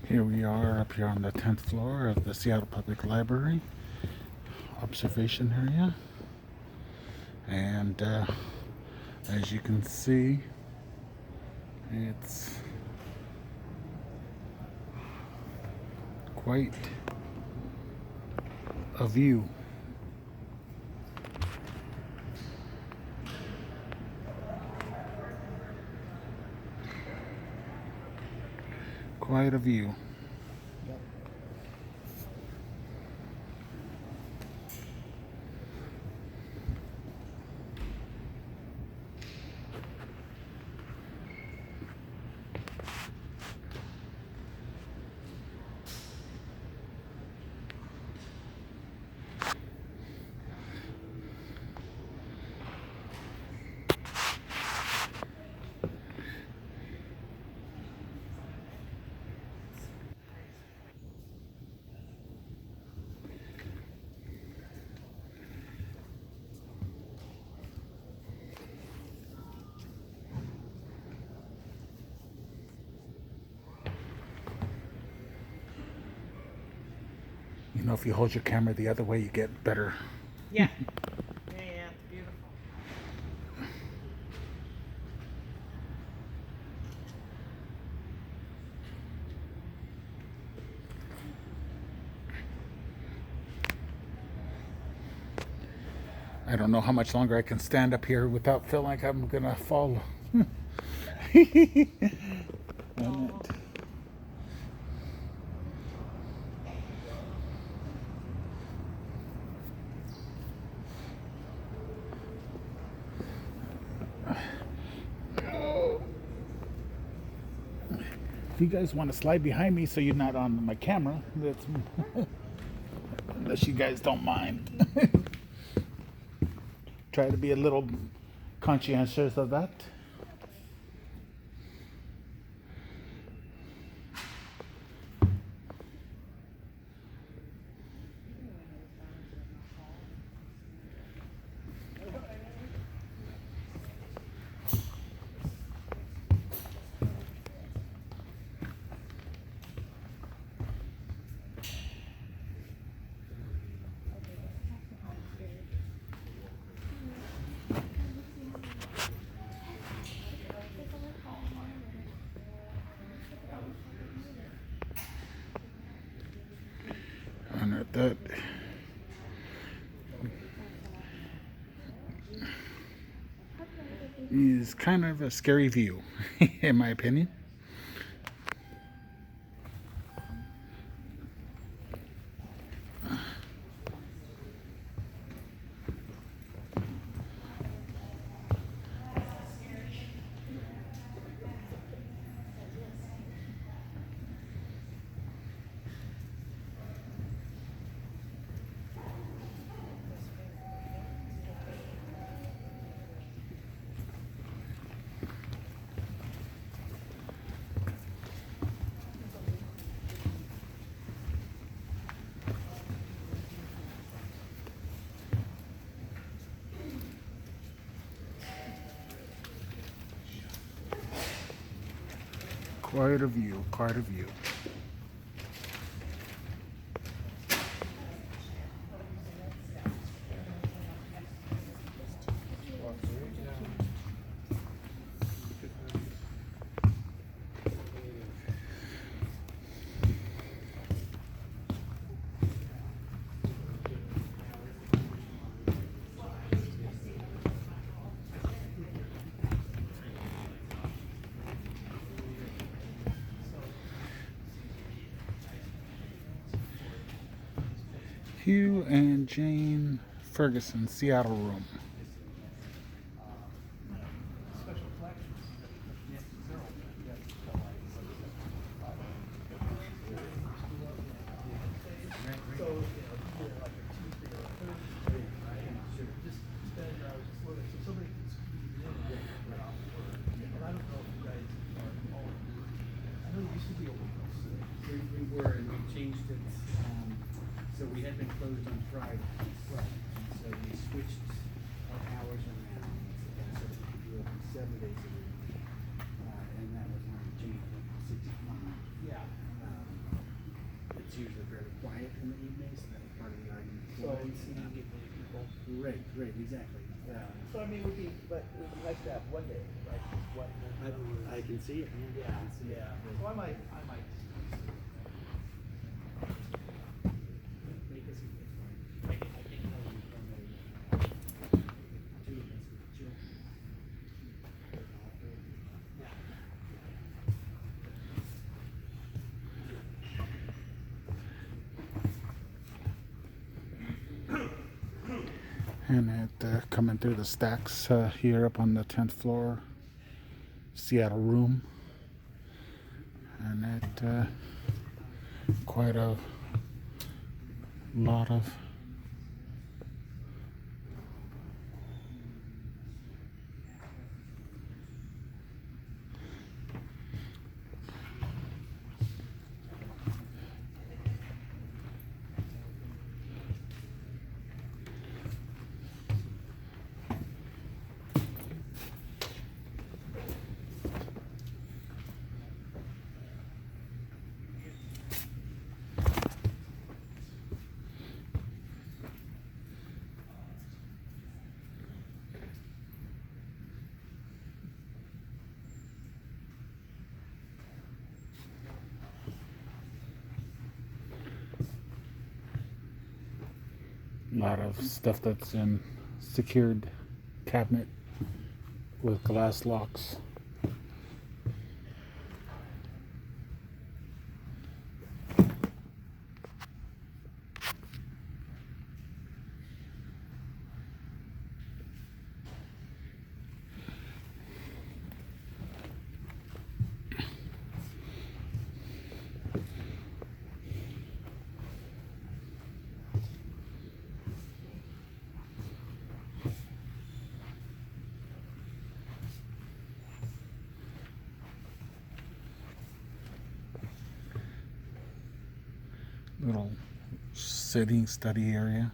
Here we are up here on the 10th floor of the Seattle Public Library observation area. And as you can see, it's quite a view. Quite a view. You know, if you hold your camera the other way, you get better. Yeah. Yeah, it's beautiful. I don't know how much longer I can stand up here without feeling like I'm gonna fall. And if you guys want to slide behind me so you're not on my camera, that's unless you guys don't mind. Try to be a little conscientious of that. And that is kind of a scary view, in my opinion. Quite a view, quite a view. Hugh and Jane Ferguson, Seattle room. We were, and we changed it, so we had been closed on Friday. So we switched our hours around, so we could do it 7 days a week. And that was when we changed it to 6 o'clock. Yeah. So So it's, you can get many people. right, exactly. So I mean, but it would be nice to have one day, right? Just one. I can see it. Yeah, I can see it. yeah. So I might. Make us a gift. I can tell you from a two of us with children. Yeah. And it coming through the stacks here up on the 10th floor, Seattle room. And it quite a lot of stuff that's in secured cabinet with glass locks. Little sitting study area.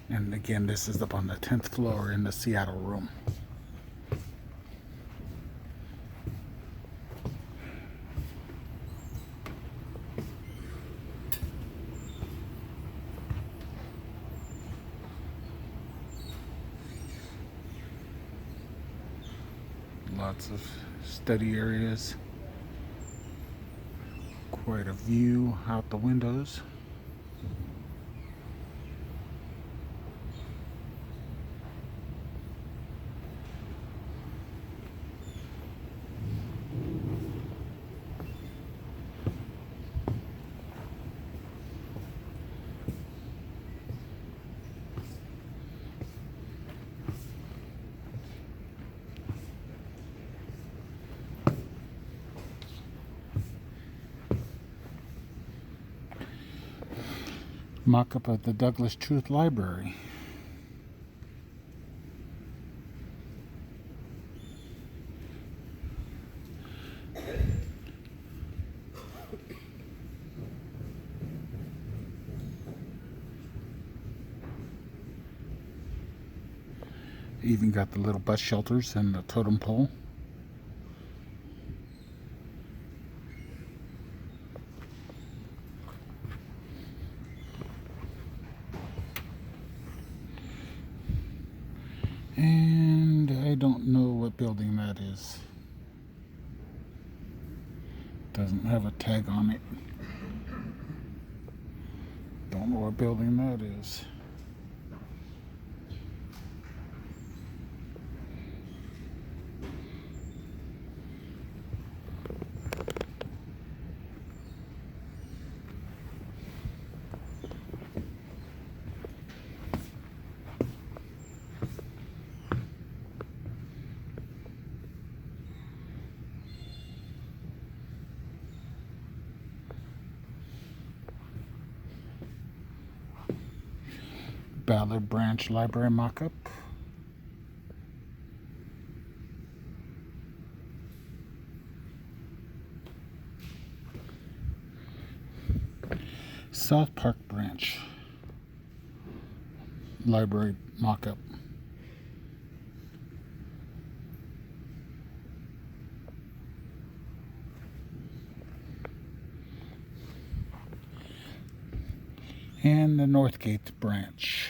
And again, this is up on the 10th floor in the Seattle room. Lots of study areas. Quite a view out the windows. Mock-up of the Douglas Truth Library. Even got the little bus shelters and the totem pole. And I don't know what building that is. Doesn't have a tag on it. Don't know what building that is. Ballard Branch Library mock-up. South Park branch library mock-up. And the Northgate branch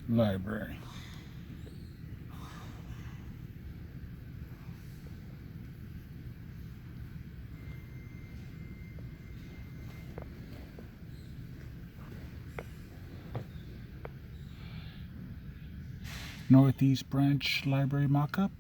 library. Northeast branch library mock-up.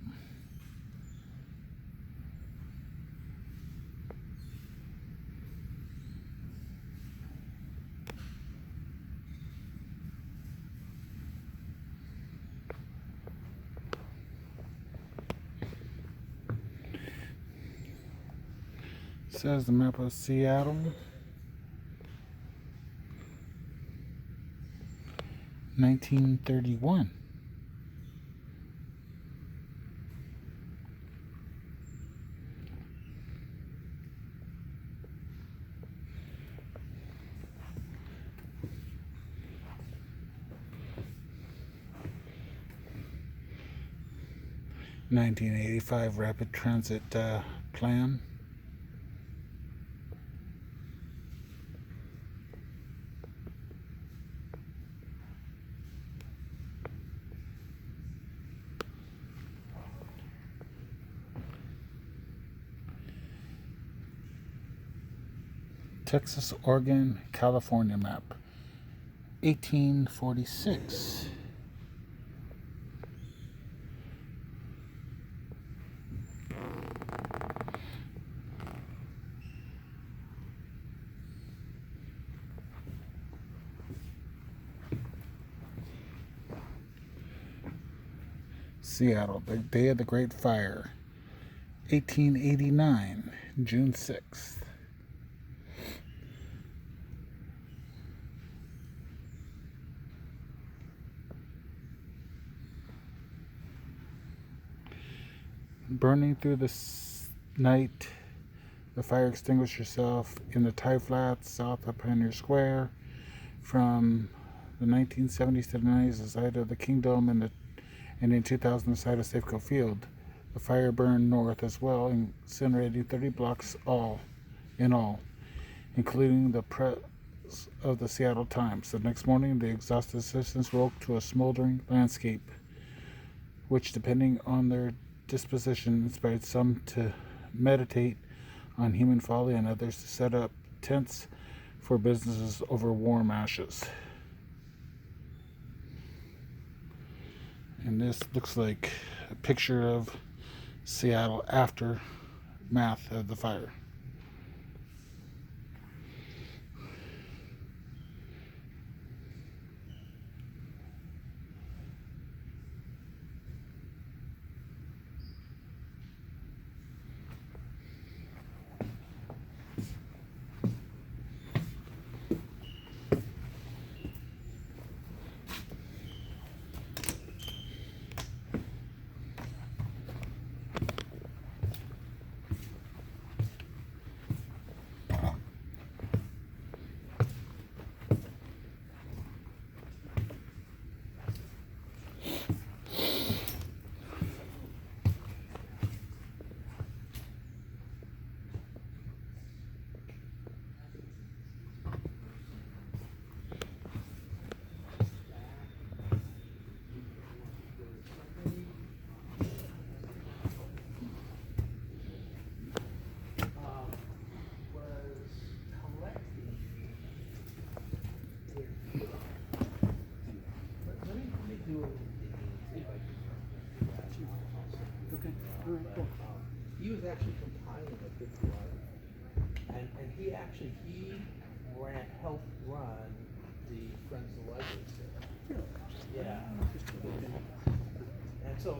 Says the map of Seattle. 1931. (1985) Rapid Transit Plan. Texas, Oregon, California map. 1846. Seattle, the day of the Great Fire. 1889, June 6th. Burning through the night, the fire extinguished herself in the tie flats south of Pioneer Square. From the 1970s to the 90s, the site of the Kingdom, and in 2000, the site of Safeco Field. The fire burned north as well, incinerating 30 blocks in all, including the press of the Seattle Times. The next morning, the exhausted citizens woke to a smoldering landscape, which, depending on their disposition, inspired some to meditate on human folly and others to set up tents for businesses over warm ashes. And this looks like a picture of Seattle aftermath of the fire. He was actually compiling a big lot, and he helped run the Friends of the Library sale. Yeah. And so,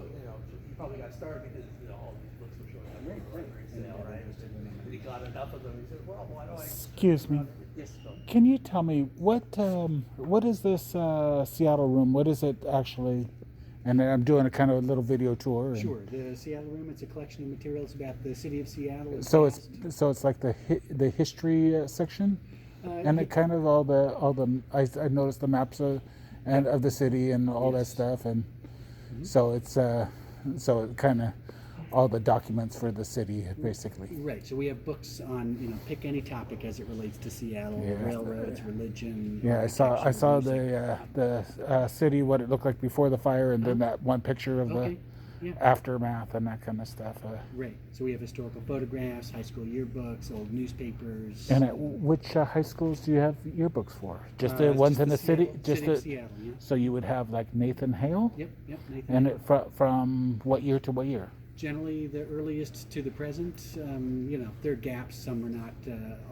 he probably got started because, all these books were showing up at the library sale, right? And he got enough of them, he said, well, why don't I? Excuse me. Yes, so. Can you tell me what is this Seattle room? What is it actually? and then I'm doing a kind of a little video tour. And Sure. The Seattle Room, it's a collection of materials about the city of Seattle. and So past. it's like the history section, and Yeah. it kind of all the I noticed the maps of the city and all that Yes. stuff, and so it's so it kind of all the documents for the city basically. Right. So we have books on, pick any topic as it relates to Seattle, Yeah. railroads, religion. Yeah, I saw architecture, music. the city, what it looked like before the fire, and then that one picture of Okay. the Yeah. aftermath and that kind of stuff. Right. So we have historical photographs, high school yearbooks, old newspapers. And at which high schools do you have yearbooks for? Just the It's ones just in the city? Seattle, Just city of the, Seattle. Yeah. so you would have like Nathan Hale? Yep. Nathan. And Hale. from what year to what year? Generally the earliest to the present. There are gaps. Some are not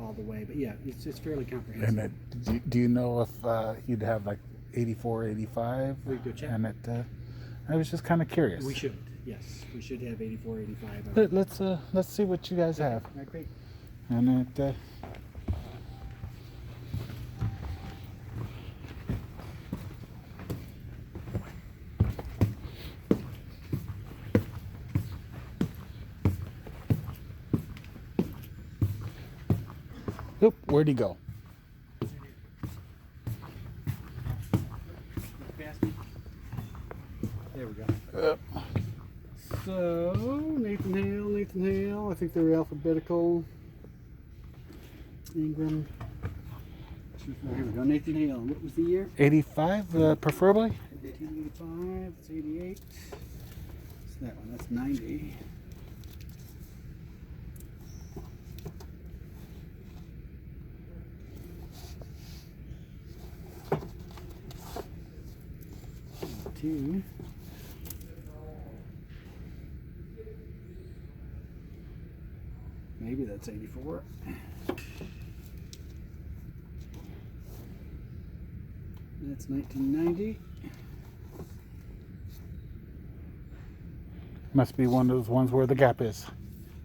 all the way, but yeah, it's fairly comprehensive. And do you know if you'd have like 84, 85? We could go check. And I was just kind of curious. We should. Yes, we should have 84, 85. Let's see what you guys have. All right, great. And oop, where'd he go? There we go. So, Nathan Hale, I think they're alphabetical. Ingram. Here we go, Nathan Hale. What was the year? 85, preferably? 1885, that's 88. What's that one? That's 90. Two. Maybe that's 84. That's 1990. Must be one of those ones where the gap is.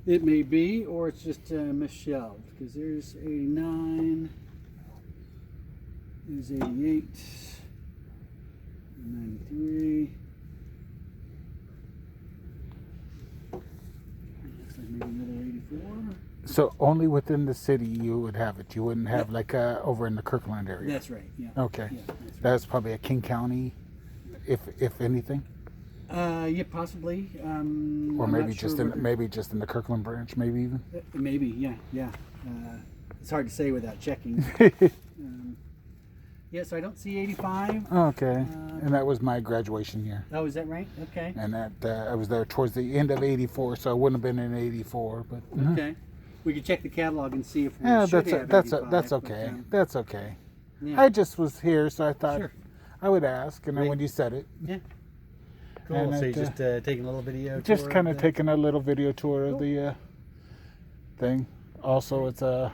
It may be, or it's just misshelved, because there's 89, there's 88, 93. Looks like maybe another 84. So only within the city you would have it. You wouldn't have like over in the Kirkland area. That's right, yeah. Okay. Yeah, that's right. That's probably a King County, if anything, Yeah, possibly. or I'm maybe not sure just in the Kirkland branch, maybe even. Maybe, yeah. It's hard to say without checking. Yeah, so I don't see 85. Okay, and that was my graduation year, Oh, is that right? Okay. and that I was there towards the end of '84, so I wouldn't have been in '84, but Okay. We could check the catalog and see if we yeah, should have that's 85, that's but, okay. That's okay. yeah. I just was here, so I thought Sure. I would ask, and then Great. when you said it, Yeah. Cool. And so it, you're just taking a little video. just tour kind of the- taking a little video tour Cool. of the thing. Also, it's a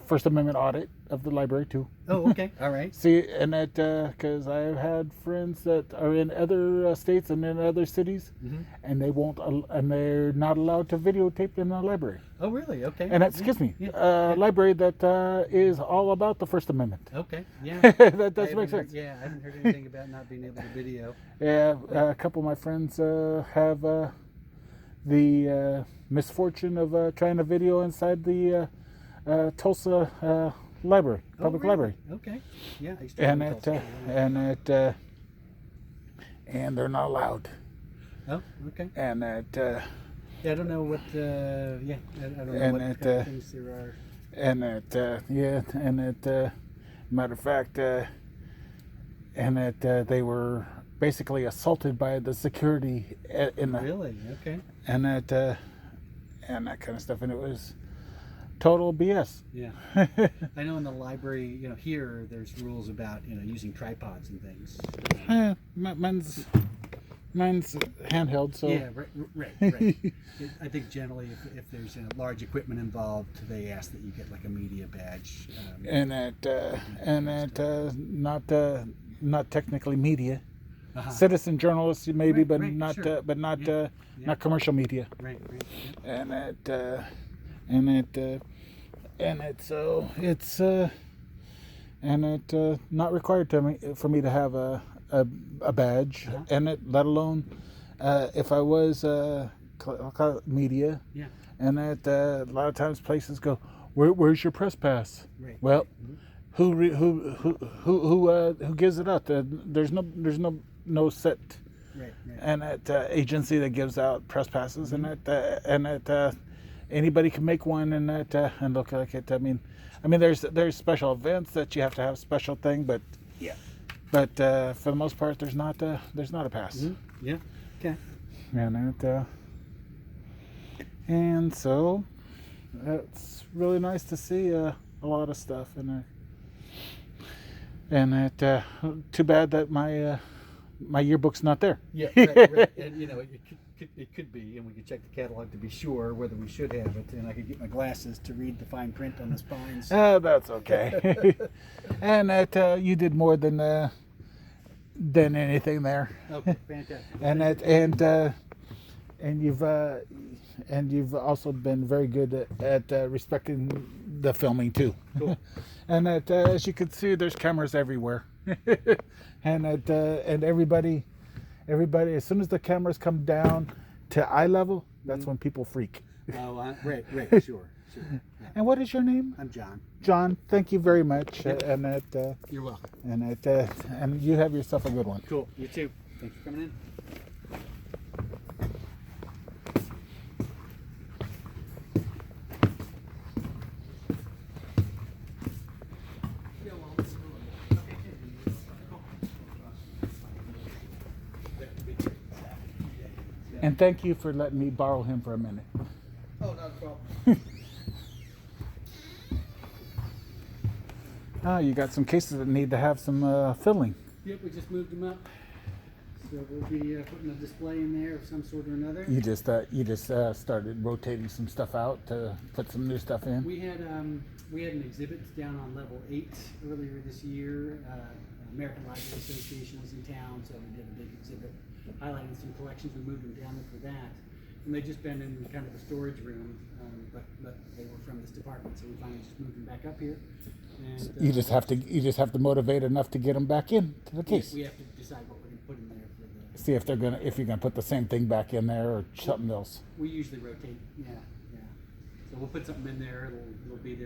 First Amendment audit of the library too. Oh, okay. All right. See, and that because I've had friends that are in other states and in other cities, and they won't, and they're not allowed to videotape in the library. Oh, really? Okay. And excuse me, Yeah. library that is all about the First Amendment. Okay. Yeah. That I does haven't make heard- sense. Yeah, I haven't heard anything about not being able to video. Yeah, a couple of my friends have the misfortune of trying to video inside the Tulsa library, public really? library, Okay. Yeah. I used to live and in Tulsa. and they're not allowed, Oh, okay. and Yeah, I don't know what. Yeah, I don't know And what it, kind of things there are. matter of fact, they were basically assaulted by the security in the Really? Okay. and that kind of stuff, and it was total BS. Yeah. I know in the library, here there's rules about using tripods and things. Mine's handheld, so Yeah, right. I think generally, if there's large equipment involved, they ask that you get like a media badge. Not technically media, Uh-huh. citizen journalists maybe, Right, but right, not sure. Yeah. not commercial media. Right. Not required for me to have a badge in it, let alone if I was I'll call it media. Yeah. And that a lot of times places go, where's your press pass? Right. Well, who gives it out? There's no set Right. and that agency that gives out press passes, and that anybody can make one, and that and look like it. I mean, there's special events that you have to have a special thing, but Yeah. for the most part, there's not a pass. Yeah. Okay. And so it's really nice to see a lot of stuff in there. And too bad that my yearbook's not there. Yeah, right. And it could be, and we could check the catalog to be sure whether we should have it, and I could get my glasses to read the fine print on the spines. That's okay. And that you did more than anything there. Okay, fantastic. And you've also been very good at respecting the filming too. Cool. And that as you can see, there's cameras everywhere. And everybody, as soon as the cameras come down to eye level, that's when people freak. Oh, right, sure. Yeah. And what is your name? I'm John. John. Thank you very much. Yep. And that You're welcome. and you have yourself a good one. Cool. You too. Thanks for coming in. And thank you for letting me borrow him for a minute. Oh, not a problem. You got some cases that need to have some filling. Yep, we just moved them up. So we'll be putting a display in there of some sort or another. You just started rotating some stuff out to put some new stuff in. We had an exhibit down on level 8 earlier this year. American Library Association was in town, so we did a big exhibit highlighting some collections. We moved them down there for that, and they've just been in kind of a storage room, but they were from this department, so we finally just moved them back up here. And, You just have to motivate enough to get them back in to the case. We have to decide what we're going to put in there for the. See if you're gonna put the same thing back in there or something else. We usually rotate. Yeah. So we'll put something in there. It'll be there.